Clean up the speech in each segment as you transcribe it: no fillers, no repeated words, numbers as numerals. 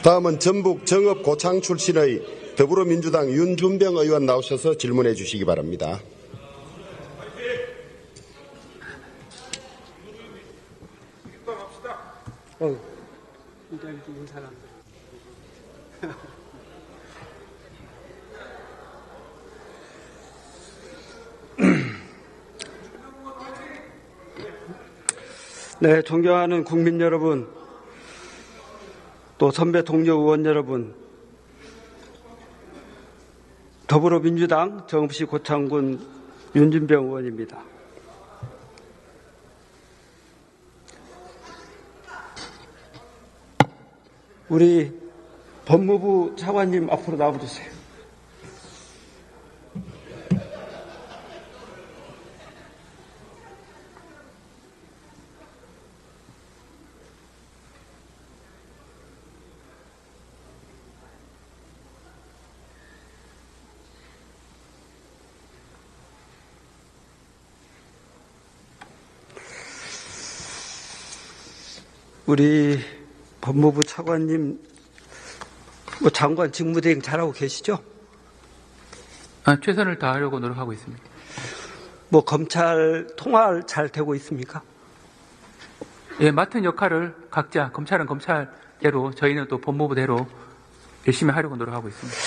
다음은 전북 정읍 고창 출신의 더불어민주당 윤준병 의원 나오셔서 질문해 주시기 바랍니다. 네, 존경하는 국민 여러분, 또 선배 동료 의원 여러분, 더불어민주당 정읍시 고창군 윤준병 의원입니다. 우리 법무부 차관님 앞으로 나와주세요. 우리 법무부 차관님, 장관 직무대행 잘하고 계시죠? 최선을 다하려고 노력하고 있습니다. 검찰 통할 잘 되고 있습니까? 예, 맡은 역할을 각자, 검찰은 검찰대로, 저희는 또 법무부대로 열심히 하려고 노력하고 있습니다.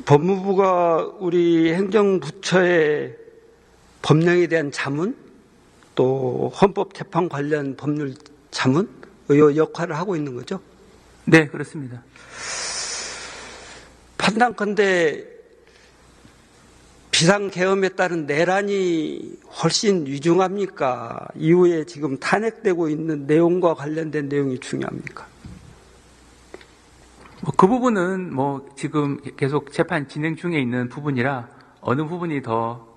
법무부가 우리 행정부처의 법령에 대한 자문, 또 헌법재판 관련 법률 자문, 이 역할을 하고 있는 거죠? 네, 그렇습니다. 판단컨대 비상계엄에 따른 내란이 훨씬 위중합니까? 이후에 지금 탄핵되고 있는 내용과 관련된 내용이 중요합니까? 그 부분은 지금 계속 재판 진행 중에 있는 부분이라 어느 부분이 더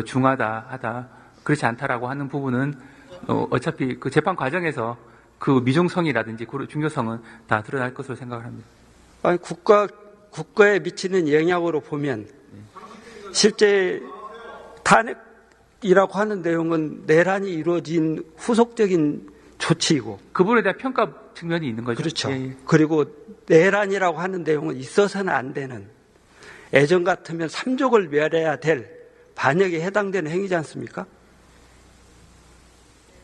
중하다 그렇지 않다라고 하는 부분은 어차피 그 재판 과정에서 그 미중성이라든지 그 중요성은 다 드러날 것으로 생각을 합니다. 아니, 국가에 미치는 영향으로 보면 실제 탄핵이라고 하는 내용은 내란이 이루어진 후속적인 조치이고 그 부분에 대한 평가 측면이 있는 거죠. 그렇죠. 예. 그리고 내란이라고 하는 내용은 있어서는 안 되는, 예전 같으면 삼족을 멸해야 될 반역에 해당되는 행위지 않습니까?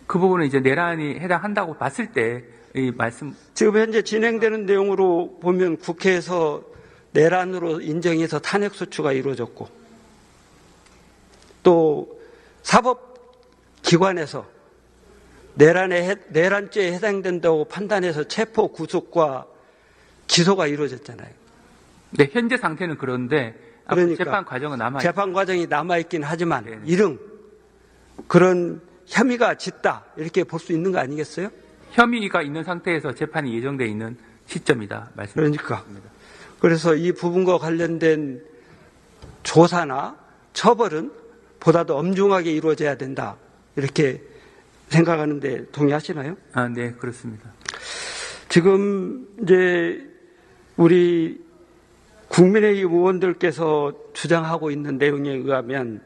그 부분은 이제 내란이 해당한다고 봤을 때 이 말씀. 지금 현재 진행되는 내용으로 보면 국회에서 내란으로 인정해서 탄핵소추가 이루어졌고, 또 사법기관에서 내란죄에 해당된다고 판단해서 체포 구속과 기소가 이루어졌잖아요. 네, 현재 상태는 그런데 그러니까 재판 과정은 재판 과정이 남아있긴 하지만 네. 이런 그런 혐의가 짙다 이렇게 볼 수 있는 거 아니겠어요? 혐의가 있는 상태에서 재판이 예정되어 있는 시점이다 말씀드립니다. 그러니까 그래서 이 부분과 관련된 조사나 처벌은 보다 더 엄중하게 이루어져야 된다 이렇게 생각하는데 동의하시나요? 네, 그렇습니다. 지금 이제 우리 국민의힘 의원들께서 주장하고 있는 내용에 의하면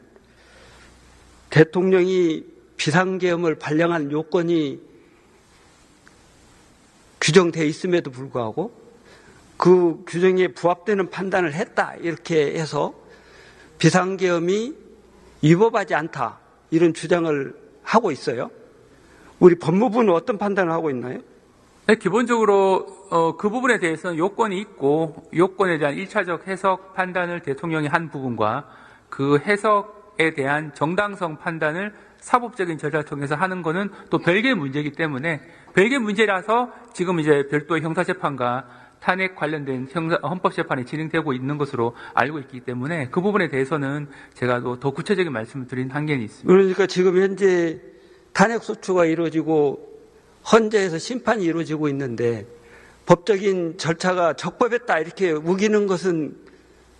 대통령이 비상계엄을 발령한 요건이 규정되어 있음에도 불구하고 그 규정에 부합되는 판단을 했다 이렇게 해서 비상계엄이 위법하지 않다 이런 주장을 하고 있어요. 우리 법무부는 어떤 판단을 하고 있나요? 네, 기본적으로 그 부분에 대해서는 요건이 있고 요건에 대한 1차적 해석 판단을 대통령이 한 부분과 그 해석에 대한 정당성 판단을 사법적인 절차를 통해서 하는 것은 또 별개의 문제이기 때문에 별개의 문제라서 지금 이제 별도의 형사재판과 탄핵 관련된 헌법재판이 진행되고 있는 것으로 알고 있기 때문에 그 부분에 대해서는 제가 더 구체적인 말씀을 드린 한계는 있습니다. 그러니까 지금 현재 탄핵소추가 이루어지고 헌재에서 심판이 이루어지고 있는데 법적인 절차가 적법했다 이렇게 우기는 것은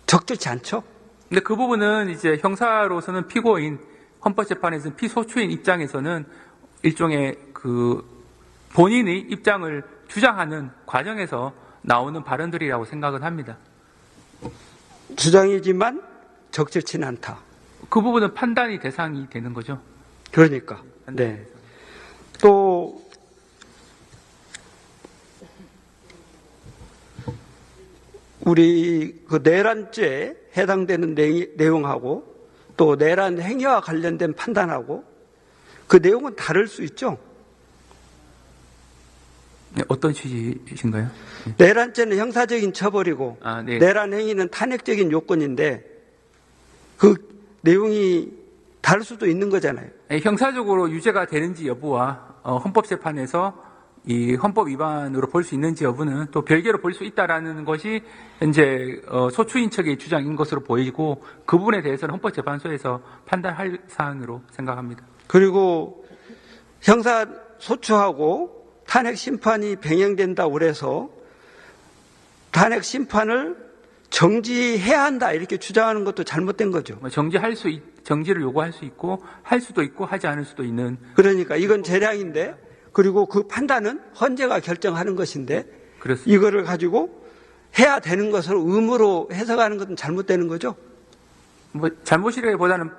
적절치 않죠? 근데 그 부분은 이제 형사로서는 피고인, 헌법재판에서는 피소추인 입장에서는 일종의 그 본인의 입장을 주장하는 과정에서 나오는 발언들이라고 생각은 합니다. 주장이지만 적절치는 않다. 그 부분은 판단이 대상이 되는 거죠. 그러니까. 네. 또 우리 그 내란죄에 해당되는 내용하고 또 내란 행위와 관련된 판단하고 그 내용은 다를 수 있죠. 네, 어떤 취지이신가요? 내란죄는 형사적인 처벌이고 네. 내란 행위는 탄핵적인 요건인데 그 내용이 다를 수도 있는 거잖아요. 형사적으로 유죄가 되는지 여부와 헌법재판에서 이 헌법 위반으로 볼 수 있는지 여부는 또 별개로 볼 수 있다라는 것이 현재 소추인 측의 주장인 것으로 보이고 그 부분에 대해서는 헌법재판소에서 판단할 사안으로 생각합니다. 그리고 형사 소추하고 탄핵 심판이 병행된다고 그래서 탄핵 심판을 정지해야 한다 이렇게 주장하는 것도 잘못된 거죠. 정지를 요구할 수 있고 할 수도 있고 하지 않을 수도 있는. 그러니까 이건 재량인데 그리고 그 판단은 헌재가 결정하는 것인데 그렇습니다. 이거를 가지고 해야 되는 것을 의무로 해석하는 것은 잘못되는 거죠. 잘못이라기보다는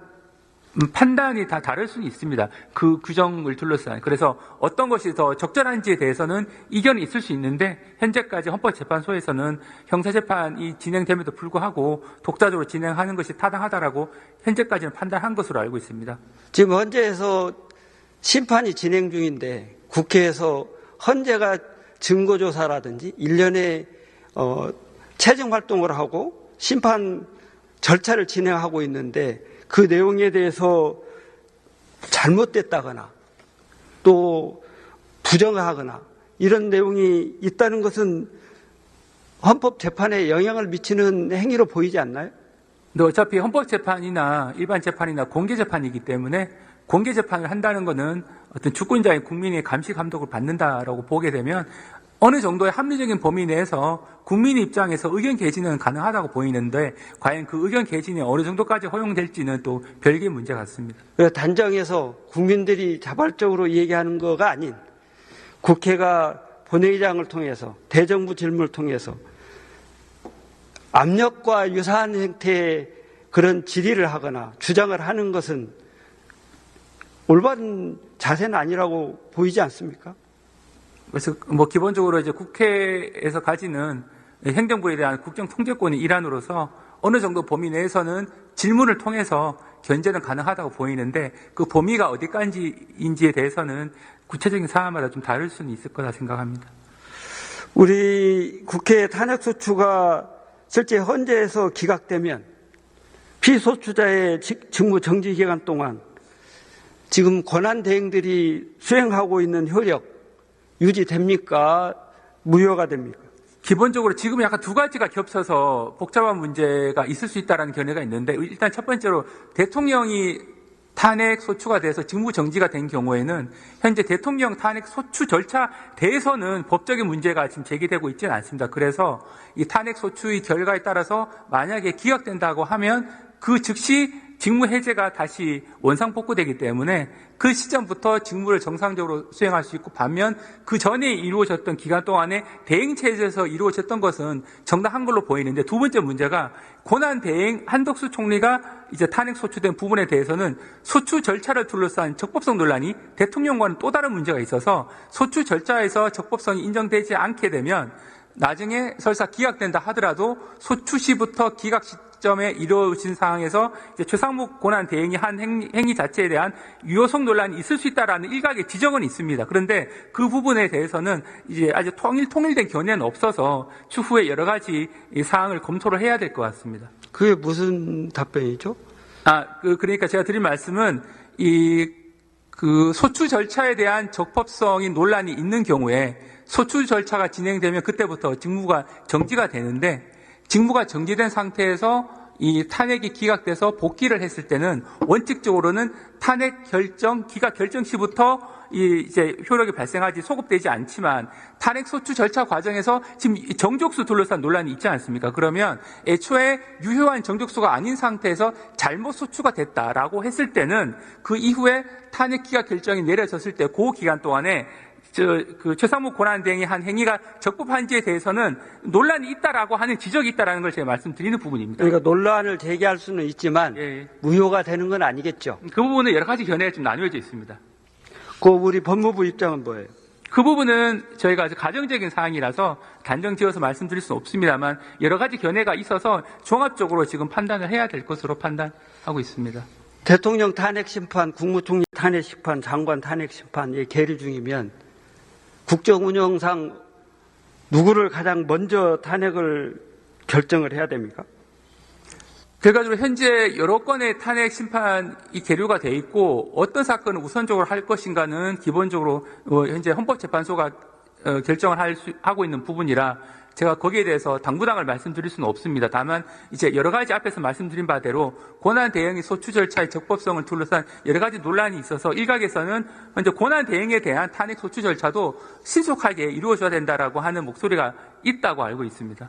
판단이 다 다를 수는 있습니다. 그 규정을 둘러싼. 그래서 어떤 것이 더 적절한지에 대해서는 이견이 있을 수 있는데 현재까지 헌법재판소에서는 형사재판이 진행됨에도 불구하고 독자적으로 진행하는 것이 타당하다라고 현재까지는 판단한 것으로 알고 있습니다. 지금 헌재에서 심판이 진행 중인데 국회에서 헌재가 증거조사라든지 일련의 체증활동을 하고 심판 절차를 진행하고 있는데 그 내용에 대해서 잘못됐다거나 또 부정하거나 이런 내용이 있다는 것은 헌법재판에 영향을 미치는 행위로 보이지 않나요? 근데 어차피 헌법재판이나 일반 재판이나 공개재판이기 때문에 공개재판을 한다는 것은 어떤 주권자인 국민의 감시 감독을 받는다라고 보게 되면 어느 정도의 합리적인 범위 내에서 국민의 입장에서 의견 개진은 가능하다고 보이는데 과연 그 의견 개진이 어느 정도까지 허용될지는 또 별개의 문제 같습니다. 단정해서 국민들이 자발적으로 얘기하는 거가 아닌 국회가 본회의장을 통해서 대정부 질문을 통해서 압력과 유사한 형태의 그런 질의를 하거나 주장을 하는 것은 올바른 자세는 아니라고 보이지 않습니까? 그래서 기본적으로 이제 국회에서 가지는 행정부에 대한 국정 통제권의 일환으로서 어느 정도 범위 내에서는 질문을 통해서 견제는 가능하다고 보이는데 그 범위가 어디까지인지에 대해서는 구체적인 사안마다 좀 다를 수는 있을 거라 생각합니다. 우리 국회 탄핵소추가 실제 헌재에서 기각되면 피소추자의 직무 정지 기간 동안 지금 권한대행들이 수행하고 있는 효력 유지됩니까? 무효가 됩니까? 기본적으로 지금 약간 두 가지가 겹쳐서 복잡한 문제가 있을 수 있다는 견해가 있는데 일단 첫 번째로 대통령이 탄핵 소추가 돼서 직무 정지가 된 경우에는 현재 대통령 탄핵 소추 절차 대해서는 법적인 문제가 지금 제기되고 있지는 않습니다. 그래서 이 탄핵 소추의 결과에 따라서 만약에 기각된다고 하면 그 즉시 직무 해제가 다시 원상복구되기 때문에 그 시점부터 직무를 정상적으로 수행할 수 있고 반면 그 전에 이루어졌던 기간 동안에 대행체제에서 이루어졌던 것은 정당한 걸로 보이는데 두 번째 문제가 고난대행 한덕수 총리가 이제 탄핵 소추된 부분에 대해서는 소추 절차를 둘러싼 적법성 논란이 대통령과는 또 다른 문제가 있어서 소추 절차에서 적법성이 인정되지 않게 되면 나중에 설사 기각된다 하더라도 소추 시부터 기각 시점에 이루어진 상황에서 이제 최상목 권한 대행이 한 행위 자체에 대한 유효성 논란이 있을 수 있다라는 일각의 지적은 있습니다. 그런데 그 부분에 대해서는 이제 아주 통일된 견해는 없어서 추후에 여러 가지 사항을 검토를 해야 될 것 같습니다. 그게 무슨 답변이죠? 그러니까 제가 드린 말씀은 그 소추 절차에 대한 적법성이 논란이 있는 경우에 소추 절차가 진행되면 그때부터 직무가 정지가 되는데 직무가 정지된 상태에서 이 탄핵이 기각돼서 복귀를 했을 때는 원칙적으로는 탄핵 결정, 기각 결정 시부터 이제 효력이 발생하지 소급되지 않지만 탄핵 소추 절차 과정에서 지금 정족수 둘러싼 논란이 있지 않습니까? 그러면 애초에 유효한 정족수가 아닌 상태에서 잘못 소추가 됐다라고 했을 때는 그 이후에 탄핵 기각 결정이 내려졌을 때 그 기간 동안에 그 최상목 권한대행이 한 행위가 적법한지에 대해서는 논란이 있다라고 하는 지적이 있다라는 걸 제가 말씀드리는 부분입니다. 그러니까 논란을 제기할 수는 있지만 무효가 되는 건 아니겠죠. 그 부분은 여러 가지 견해가 좀 나뉘어져 있습니다. 그 우리 법무부 입장은 뭐예요? 그 부분은 저희가 아주 가정적인 사항이라서 단정 지어서 말씀드릴 수는 없습니다만 여러 가지 견해가 있어서 종합적으로 지금 판단을 해야 될 것으로 판단하고 있습니다. 대통령 탄핵 심판, 국무총리 탄핵 심판, 장관 탄핵 심판이 계류 중이면 국정 운영상 누구를 가장 먼저 탄핵을 결정을 해야 됩니까? 결과적으로 현재 여러 건의 탄핵 심판이 계류가 돼 있고 어떤 사건을 우선적으로 할 것인가는 기본적으로 현재 헌법재판소가 결정을 하고 있는 부분이라 제가 거기에 대해서 당부당을 말씀드릴 수는 없습니다. 다만 이제 여러 가지 앞에서 말씀드린 바대로 권한 대행의 소추 절차의 적법성을 둘러싼 여러 가지 논란이 있어서 일각에서는 현재 권한 대행에 대한 탄핵 소추 절차도 신속하게 이루어져야 된다라고 하는 목소리가 있다고 알고 있습니다.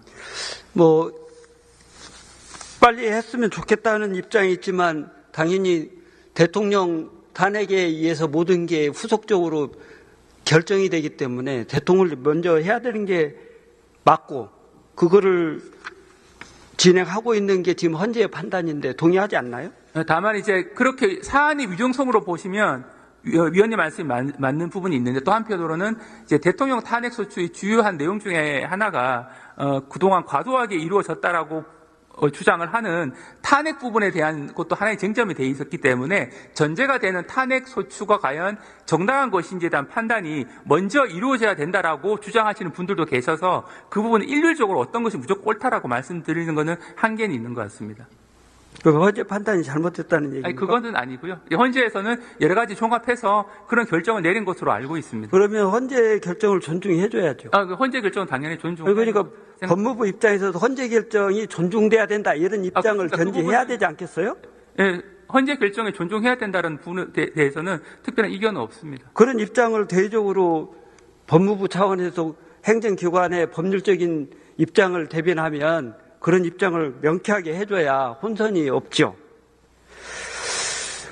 빨리 했으면 좋겠다는 입장이 있지만 당연히 대통령 탄핵에 의해서 모든 게 후속적으로 결정이 되기 때문에 대통령을 먼저 해야 되는 게 맞고 그거를 진행하고 있는 게 지금 헌재의 판단인데 동의하지 않나요? 다만 이제 그렇게 사안의 위중성으로 보시면 위원님 말씀이 맞는 부분이 있는데 또 한편으로는 이제 대통령 탄핵 소추의 주요한 내용 중에 하나가 그동안 과도하게 이루어졌다라고 주장을 하는 탄핵 부분에 대한 것도 하나의 쟁점이 돼 있었기 때문에 전제가 되는 탄핵 소추가 과연 정당한 것인지에 대한 판단이 먼저 이루어져야 된다라고 주장하시는 분들도 계셔서 그 부분은 일률적으로 어떤 것이 무조건 옳다라고 말씀드리는 것은 한계는 있는 것 같습니다. 헌재 판단이 잘못됐다는 얘기입니까? 아니, 그거는 아니고요. 헌재에서는 여러 가지 종합해서 그런 결정을 내린 것으로 알고 있습니다. 그러면 헌재 결정을 존중해줘야죠. 그 헌재 결정은 당연히 존중. 그러니까 법무부 입장에서도 헌재 결정이 존중돼야 된다 이런 입장을 그러니까 견지해야 되지 않겠어요? 예, 헌재 결정에 존중해야 된다는 부분에 대해서는 특별한 이견은 없습니다. 그런 입장을 대외적으로 법무부 차원에서 행정기관의 법률적인 입장을 대변하면 그런 입장을 명쾌하게 해줘야 혼선이 없죠.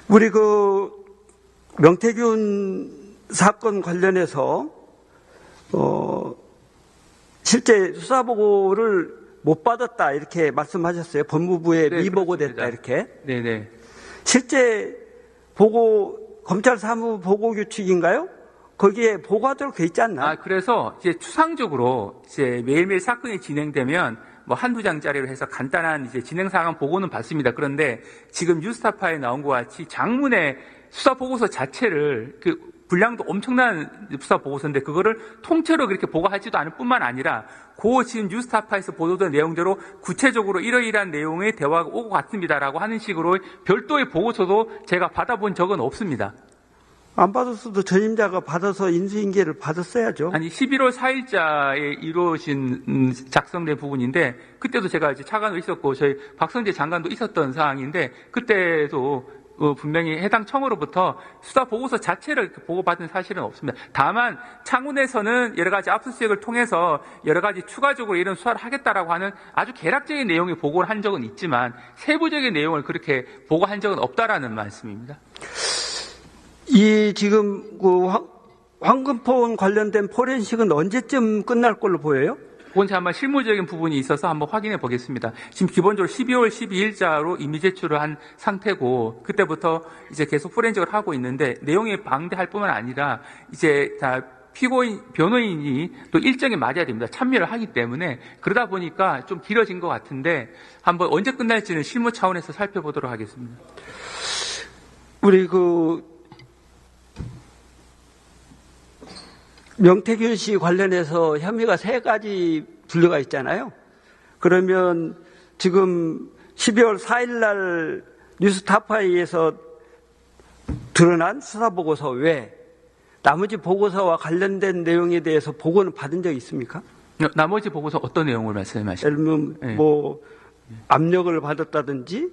우리 명태균 사건 관련해서 실제 수사보고를 못 받았다 이렇게 말씀하셨어요. 법무부에 네, 미보고됐다 이렇게. 네네. 실제 보고 검찰 사무 보고 규칙인가요? 거기에 보고하도록 돼 있지 않나? 그래서 이제 추상적으로 이제 매일매일 사건이 진행되면 한두 장짜리로 해서 간단한 이제 진행 상황 보고는 받습니다. 그런데 지금 뉴스타파에 나온 것 같이 장문의 수사 보고서 자체를 분량도 엄청난 수사 보고서인데 그거를 통째로 그렇게 보고하지도 않을 뿐만 아니라 지금 뉴스타파에서 보도된 내용대로 구체적으로 이러이러한 내용의 대화가 오고 갔습니다라고 하는 식으로 별도의 보고서도 제가 받아본 적은 없습니다. 안 받았어도 전임자가 받아서 인수인계를 받았어야죠. 아니 11월 4일자에 이루어진 작성된 부분인데 그때도 제가 이제 차관으로 있었고 저희 박성재 장관도 있었던 사항인데 그때도 분명히 해당 청으로부터 수사 보고서 자체를 보고받은 사실은 없습니다. 다만 창원에서는 여러 가지 압수수색을 통해서 여러 가지 추가적으로 이런 수사를 하겠다라고 하는 아주 개략적인 내용의 보고를 한 적은 있지만 세부적인 내용을 그렇게 보고한 적은 없다라는 말씀입니다. 지금 황금폰 관련된 포렌식은 언제쯤 끝날 걸로 보여요? 그건 제가 한번 실무적인 부분이 있어서 한번 확인해 보겠습니다. 지금 기본적으로 12월 12일자로 이미 제출을 한 상태고 그때부터 이제 계속 포렌식을 하고 있는데 내용이 방대할 뿐만 아니라 이제 다 피고인, 변호인이 또 일정에 맞아야 됩니다. 참여를 하기 때문에 그러다 보니까 좀 길어진 것 같은데 한번 언제 끝날지는 실무 차원에서 살펴보도록 하겠습니다. 우리 명태균 씨 관련해서 혐의가 3가지 분류가 있잖아요. 그러면 지금 12월 4일 날 뉴스타파에서 드러난 수사보고서 외에 나머지 보고서와 관련된 내용에 대해서 보고는 받은 적이 있습니까? 나머지 보고서 어떤 내용을 말씀하시나요? 예를 들면 압력을 받았다든지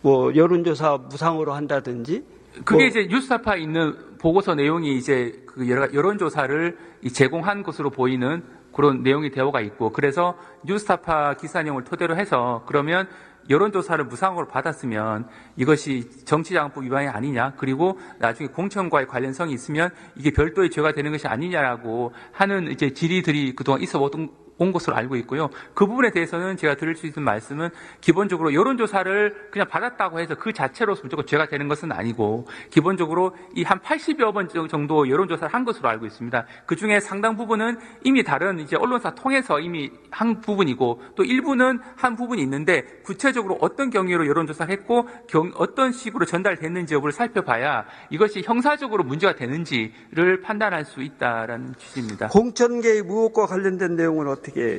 여론조사 무상으로 한다든지 그게 이제 뉴스타파에 있는 보고서 내용이 이제 여론조사를 제공한 것으로 보이는 그런 내용이 되어가 있고 그래서 뉴스타파 기사 내용을 토대로 해서 그러면 여론조사를 무상으로 받았으면 이것이 정치자금법 위반이 아니냐 그리고 나중에 공천과의 관련성이 있으면 이게 별도의 죄가 되는 것이 아니냐라고 하는 이제 질의들이 그동안 있어 온 것으로 알고 있고요. 그 부분에 대해서는 제가 드릴 수 있는 말씀은 기본적으로 여론조사를 그냥 받았다고 해서 그 자체로서 무조건 죄가 되는 것은 아니고 기본적으로 이 한 80여 번 정도 여론조사를 한 것으로 알고 있습니다. 그 중에 상당 부분은 이미 다른 이제 언론사 통해서 이미 한 부분이고 또 일부는 한 부분이 있는데 구체적으로 어떤 경위로 여론조사를 했고 어떤 식으로 전달됐는지 여부를 살펴봐야 이것이 형사적으로 문제가 되는지를 판단할 수 있다라는 취지입니다. 공천 개입 의혹과 관련된 내용은 어떻게?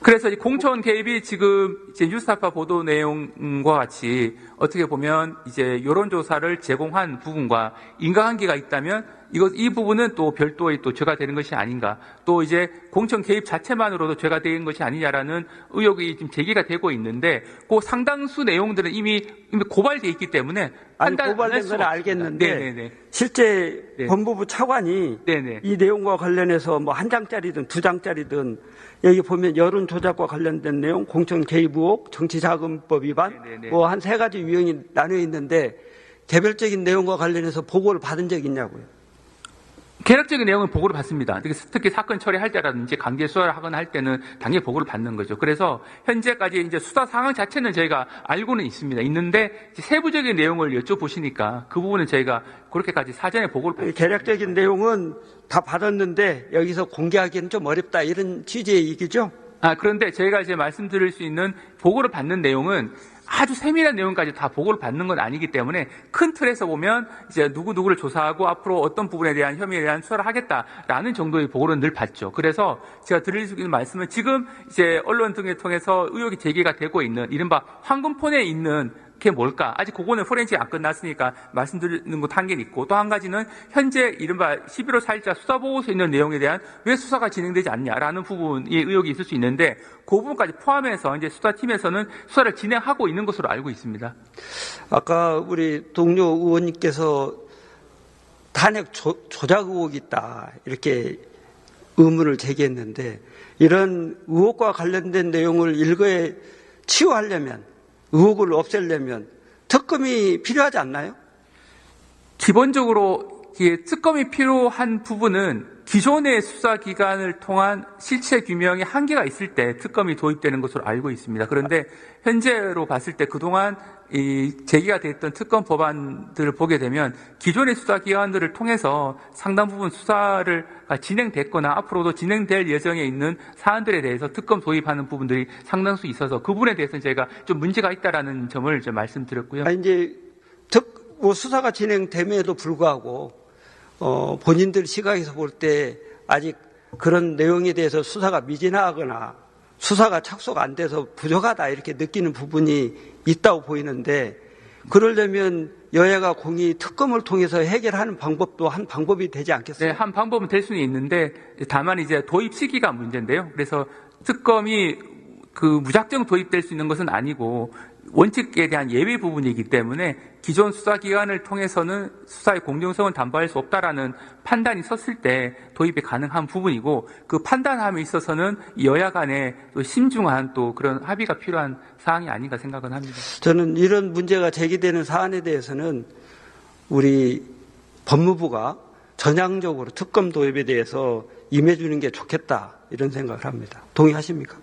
그래서 이 공천 개입이 지금 이제 뉴스타파 보도 내용과 같이 어떻게 보면 이제 여론조사를 제공한 부분과 인과관계가 있다면 이 부분은 또 별도의 또 죄가 되는 것이 아닌가. 또 이제 공천 개입 자체만으로도 죄가 되는 것이 아니냐라는 의혹이 지금 제기가 되고 있는데 그 상당수 내용들은 이미 고발돼 있기 때문에 고발된 건 알겠는데 네네네. 실제 네. 법무부 차관이 네네. 이 내용과 관련해서 뭐 한 장짜리든 두 장짜리든 여기 보면 여론 조작과 관련된 내용, 공천 개입 의혹, 정치자금법 위반 네네네. 뭐 한 3가지 유형이 나뉘어 있는데 개별적인 내용과 관련해서 보고를 받은 적 있냐고요? 개략적인 내용은 보고를 받습니다. 특히 사건 처리할 때라든지 강제 수사를 하거나 할 때는 당연히 보고를 받는 거죠. 그래서 현재까지 이제 수사 상황 자체는 저희가 알고는 있습니다. 있는데 세부적인 내용을 여쭤보시니까 그 부분은 저희가 그렇게까지 사전에 보고를 받습니다. 개략적인 내용은 다 받았는데 여기서 공개하기는 좀 어렵다 이런 취지의 얘기죠? 그런데 저희가 이제 말씀드릴 수 있는 보고를 받는 내용은 아주 세밀한 내용까지 다 보고를 받는 건 아니기 때문에 큰 틀에서 보면 이제 누구를 조사하고 앞으로 어떤 부분에 대한 혐의에 대한 수사를 하겠다라는 정도의 보고를 늘 받죠. 그래서 제가 드릴 수 있는 말씀은 지금 이제 언론 등을 통해서 의혹이 제기가 되고 있는 이른바 황금폰에 있는 그게 뭘까? 아직 그거는 포렌식이 안 끝났으니까 말씀드리는 것 한계는 있고 또 한 가지는 현재 이른바 11호 4일자 수사보고서에 있는 내용에 대한 왜 수사가 진행되지 않냐라는 부분이 의혹이 있을 수 있는데 그 부분까지 포함해서 이제 수사팀에서는 수사를 진행하고 있는 것으로 알고 있습니다. 아까 우리 동료 의원님께서 탄핵 조작 의혹이 있다 이렇게 의문을 제기했는데 이런 의혹과 관련된 내용을 일거에 치유하려면 의혹을 없애려면 특검이 필요하지 않나요? 기본적으로 특검이 필요한 부분은 기존의 수사기관을 통한 실체 규명의 한계가 있을 때 특검이 도입되는 것으로 알고 있습니다. 그런데 현재로 봤을 때 그동안 제기가 됐던 특검 법안들을 보게 되면 기존의 수사기관들을 통해서 상당 부분 수사를 진행됐거나 앞으로도 진행될 예정에 있는 사안들에 대해서 특검 도입하는 부분들이 상당수 있어서 그 부분에 대해서는 제가 좀 문제가 있다라는 점을 좀 말씀드렸고요. 이제 수사가 진행됨에도 불구하고 본인들 시각에서 볼 때 아직 그런 내용에 대해서 수사가 미진하거나 수사가 착수가 안 돼서 부족하다 이렇게 느끼는 부분이 있다고 보이는데 그러려면 여야가 공히 특검을 통해서 해결하는 방법도 한 방법이 되지 않겠어요? 네, 한 방법은 될 수는 있는데 다만 이제 도입 시기가 문제인데요. 그래서 특검이 무작정 도입될 수 있는 것은 아니고 원칙에 대한 예외 부분이기 때문에 기존 수사기관을 통해서는 수사의 공정성을 담보할 수 없다라는 판단이 섰을 때 도입이 가능한 부분이고 그 판단함에 있어서는 여야 간에 또 심중한 또 그런 합의가 필요한 사항이 아닌가 생각은 합니다. 저는 이런 문제가 제기되는 사안에 대해서는 우리 법무부가 전향적으로 특검 도입에 대해서 임해주는 게 좋겠다 이런 생각을 합니다. 동의하십니까?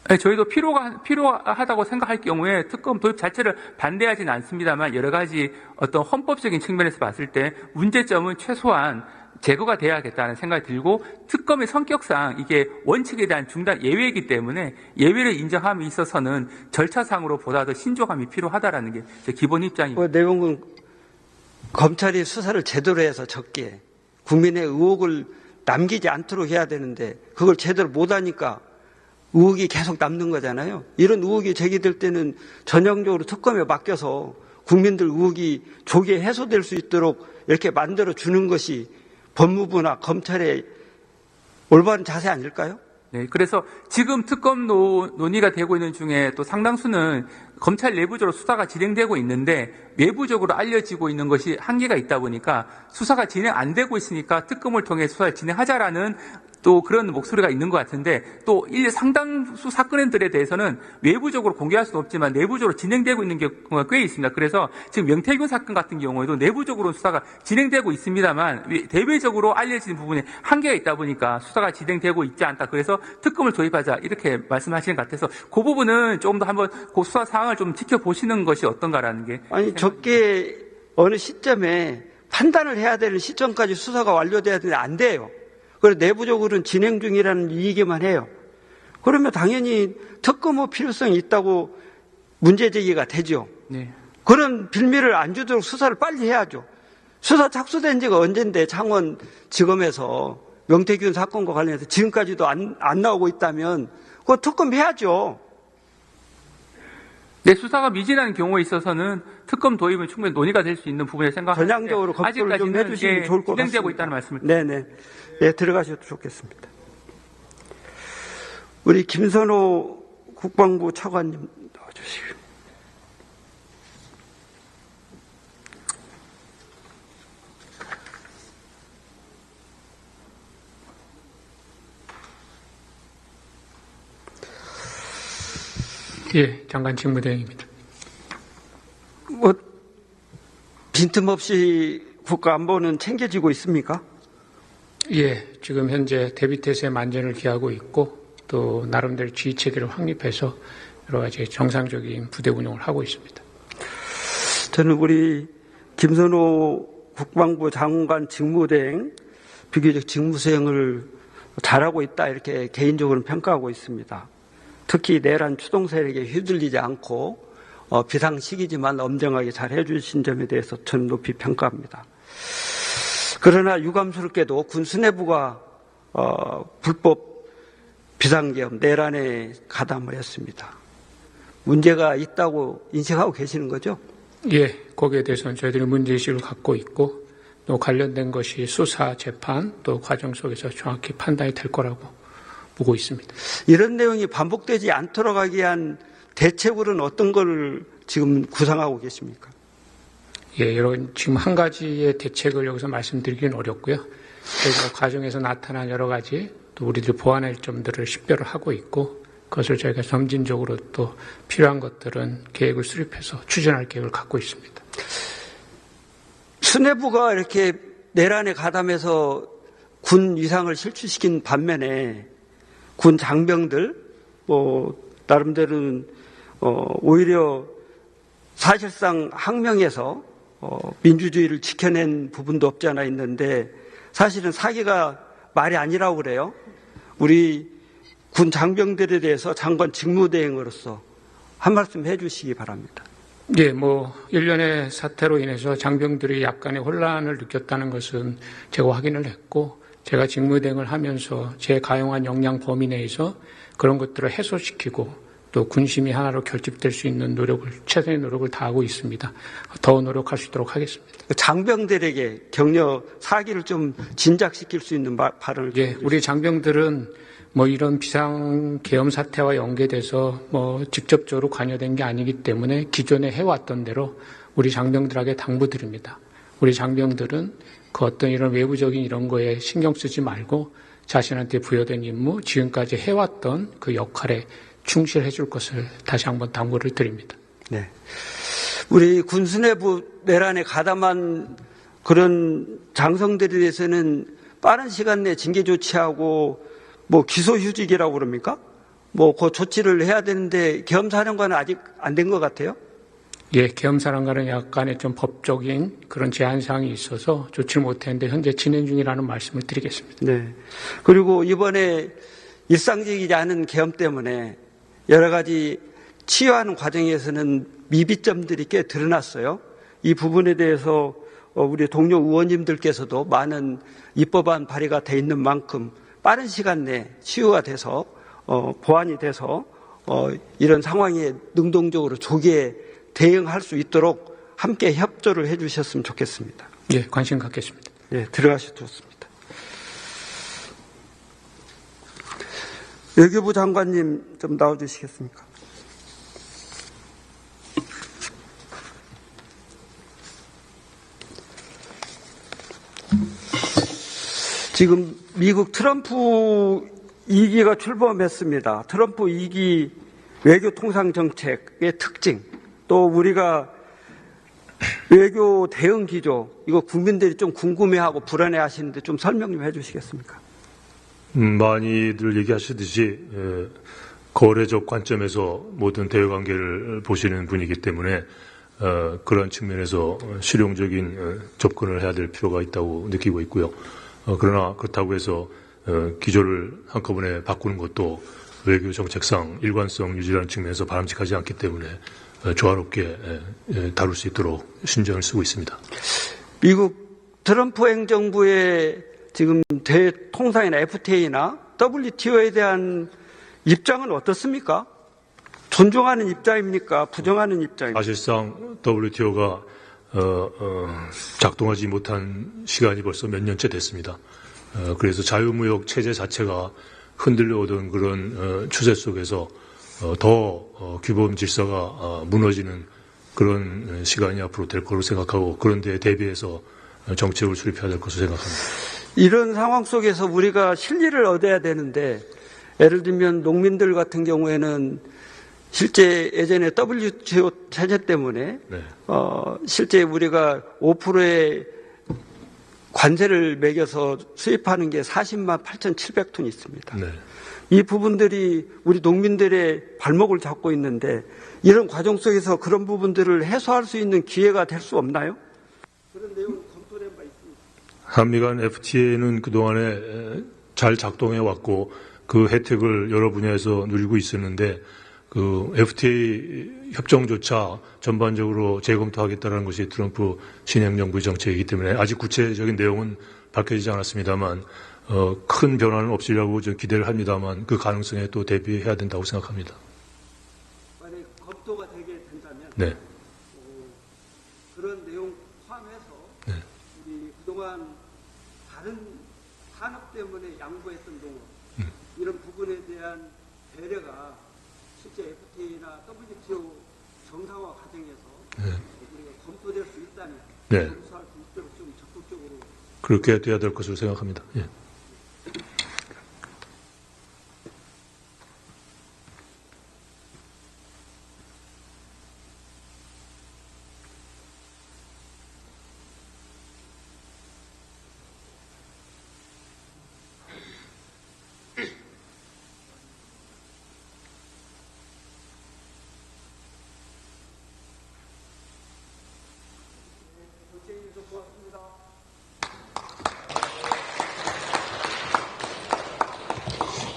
네, 저희도 필요하다고 생각할 경우에 특검 도입 자체를 반대하지는 않습니다만 여러 가지 어떤 헌법적인 측면에서 봤을 때 문제점은 최소한 제거가 돼야겠다는 생각이 들고 특검의 성격상 이게 원칙에 대한 중단 예외이기 때문에 예외를 인정함에 있어서는 절차상으로 보다 더 신중함이 필요하다라는 게 제 기본 입장입니다. 내용은 검찰이 수사를 제대로 해서 적게 국민의 의혹을 남기지 않도록 해야 되는데 그걸 제대로 못하니까 의혹이 계속 남는 거잖아요. 이런 의혹이 제기될 때는 전형적으로 특검에 맡겨서 국민들 의혹이 조기에 해소될 수 있도록 이렇게 만들어 주는 것이 법무부나 검찰의 올바른 자세 아닐까요? 네, 그래서 지금 특검 논의가 되고 있는 중에 또 상당수는 검찰 내부적으로 수사가 진행되고 있는데 외부적으로 알려지고 있는 것이 한계가 있다 보니까 수사가 진행 안 되고 있으니까 특검을 통해 수사를 진행하자라는 또 그런 목소리가 있는 것 같은데 또 상당수 사건들에 대해서는 외부적으로 공개할 수는 없지만 내부적으로 진행되고 있는 경우가 꽤 있습니다. 그래서 지금 명태균 사건 같은 경우에도 내부적으로 수사가 진행되고 있습니다만 대외적으로 알려진 부분에 한계가 있다 보니까 수사가 진행되고 있지 않다. 그래서 특검을 도입하자 이렇게 말씀하시는 것 같아서 그 부분은 조금 더 한번 그 수사 상황을 좀 지켜보시는 것이 어떤가라는 게. 아니, 적게 어느 시점에 판단을 해야 되는 시점까지 수사가 완료돼야 되는데 안 돼요. 그래서 내부적으로는 진행 중이라는 얘기만 해요. 그러면 당연히 특검의 필요성이 있다고 문제제기가 되죠. 네. 그런 빌미를 안 주도록 수사를 빨리 해야죠. 수사 착수된 지가 언젠데 창원지검에서 명태균 사건과 관련해서 지금까지도 안 나오고 있다면 그거 특검 해야죠. 네, 수사가 미진한 경우에 있어서는 특검 도입은 충분히 논의가 될 수 있는 부분에 생각하는데 전향적으로 검토를 좀 해주시면 좋을 것 같습니다. 진행되고 있다는 말씀을. 네네. 네, 들어가셔도 좋겠습니다. 우리 김선호 국방부 차관님 나와주시고요. 예, 장관 직무대행입니다. 빈틈없이 국가 안보는 챙겨지고 있습니까? 예, 지금 현재 대비태세 만전을 기하고 있고 또 나름대로 지휘 체계를 확립해서 여러 가지 정상적인 부대 운영을 하고 있습니다. 저는 우리 김선호 국방부 장관 직무대행 비교적 직무 수행을 잘하고 있다 이렇게 개인적으로 평가하고 있습니다. 특히 내란 추동 세력에 휘둘리지 않고 비상시기지만 엄정하게 잘 해주신 점에 대해서 저는 높이 평가합니다. 그러나 유감스럽게도 군 수뇌부가 불법 비상계엄 내란에 가담을 했습니다. 문제가 있다고 인식하고 계시는 거죠? 예, 거기에 대해서는 저희들이 문제의식을 갖고 있고 또 관련된 것이 수사, 재판 또 과정 속에서 정확히 판단이 될 거라고 보고 있습니다. 이런 내용이 반복되지 않도록 하기 위한 대책으로는 어떤 걸 지금 구상하고 계십니까? 예, 지금 한 가지의 대책을 여기서 말씀드리기는 어렵고요. 저희가 과정에서 나타난 여러 가지 또 우리들 보완할 점들을 식별을 하고 있고 그것을 저희가 점진적으로 또 필요한 것들은 계획을 수립해서 추진할 계획을 갖고 있습니다. 수뇌부가 이렇게 내란에 가담해서 군 위상을 실추시킨 반면에 군 장병들 나름대로는 오히려 사실상 항명에서 민주주의를 지켜낸 부분도 없지 않아 있는데 사실은 사기가 말이 아니라고 그래요. 우리 군 장병들에 대해서 장관 직무대행으로서 한 말씀 해주시기 바랍니다. 예, 일련의 사태로 인해서 장병들이 약간의 혼란을 느꼈다는 것은 제가 확인을 했고 제가 직무대행을 하면서 제 가용한 역량 범위 내에서 그런 것들을 해소시키고 또 군심이 하나로 결집될 수 있는 최선의 노력을 다하고 있습니다. 더 노력할 수 있도록 하겠습니다. 장병들에게 격려 사기를 좀 진작시킬 수 있는 발언을. 예, 우리 장병들은 이런 비상 계엄 사태와 연계돼서 직접적으로 관여된 게 아니기 때문에 기존에 해왔던 대로 우리 장병들에게 당부드립니다. 우리 장병들은 그 어떤 이런 외부적인 이런 거에 신경 쓰지 말고 자신한테 부여된 임무, 지금까지 해왔던 그 역할에 충실해 줄 것을 다시 한번 당부를 드립니다. 네. 우리 군 수뇌부 내란에 가담한 그런 장성들에 대해서는 빠른 시간 내에 징계 조치하고 기소휴직이라고 그럽니까? 그 조치를 해야 되는데 계엄사령관은 아직 안 된 것 같아요? 예, 계엄사령관은 약간의 좀 법적인 그런 제한사항이 있어서 조치를 못했는데 현재 진행 중이라는 말씀을 드리겠습니다. 네. 그리고 이번에 일상적이지 않은 계엄 때문에 여러 가지 치유하는 과정에서는 미비점들이 꽤 드러났어요. 이 부분에 대해서 우리 동료 의원님들께서도 많은 입법안 발의가 돼 있는 만큼 빠른 시간 내에 치유가 돼서 보완이 돼서 이런 상황에 능동적으로 조기에 대응할 수 있도록 함께 협조를 해주셨으면 좋겠습니다. 예, 관심 갖겠습니다. 예, 들어가셔도 좋습니다. 외교부 장관님 좀 나와주시겠습니까? 지금 미국 트럼프 2기가 출범했습니다. 트럼프 2기 외교 통상 정책의 특징, 또 우리가 외교 대응 기조, 이거 국민들이 좀 궁금해하고 불안해하시는데 좀 설명 좀 해주시겠습니까? 많이들 얘기하시듯이 거래적 관점에서 모든 대외 관계를 보시는 분이기 때문에 그런 측면에서 실용적인 접근을 해야 될 필요가 있다고 느끼고 있고요. 그러나 그렇다고 해서 기조를 한꺼번에 바꾸는 것도 외교 정책상 일관성 유지라는 측면에서 바람직하지 않기 때문에 조화롭게 다룰 수 있도록 신경을 쓰고 있습니다. 미국 트럼프 행정부의 지금 대통상이나 FTA나 WTO에 대한 입장은 어떻습니까? 존중하는 입장입니까? 부정하는 입장입니까? 사실상 WTO가 작동하지 못한 시간이 벌써 몇 년째 됐습니다. 그래서 자유무역 체제 자체가 흔들려오던 그런 추세 속에서 더 규범 질서가 무너지는 그런 시간이 앞으로 될 거로 생각하고 그런 데에 대비해서 정책을 수립해야 될 것으로 생각합니다. 이런 상황 속에서 우리가 실리를 얻어야 되는데 예를 들면 농민들 같은 경우에는 실제 예전에 WTO 체제 때문에 네. 실제 우리가 5%의 관세를 매겨서 수입하는 게 40만 8,700톤 있습니다. 네. 이 부분들이 우리 농민들의 발목을 잡고 있는데 이런 과정 속에서 그런 부분들을 해소할 수 있는 기회가 될 수 없나요? 그런 내용은 검토된 바 있습니다. 한미 간 FTA는 그동안에 잘 작동해 왔고 그 혜택을 여러 분야에서 누리고 있었는데 그 FTA 협정조차 전반적으로 재검토하겠다는 것이 트럼프 신임 정부의 정책이기 때문에 아직 구체적인 내용은 밝혀지지 않았습니다만 큰 변화는 없으리라고 좀 기대를 합니다만 그 가능성에 또 대비해야 된다고 생각합니다. 만약 검토가 되게 된다면 네. 그런 내용 포함해서 네. 우리 그동안 다른 산업 때문에 양보했던 동안 이런 부분에 대한 배려가 실제 FTA나 WTO 정상화 과정에서 우리가 검토될 수 있다면 네. 검토할 수 있도록 좀 적극적으로 그렇게 돼야 될 것으로 생각합니다. 예.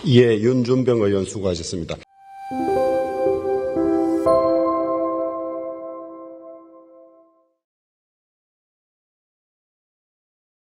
이에 윤준병 의원 수고하셨습니다.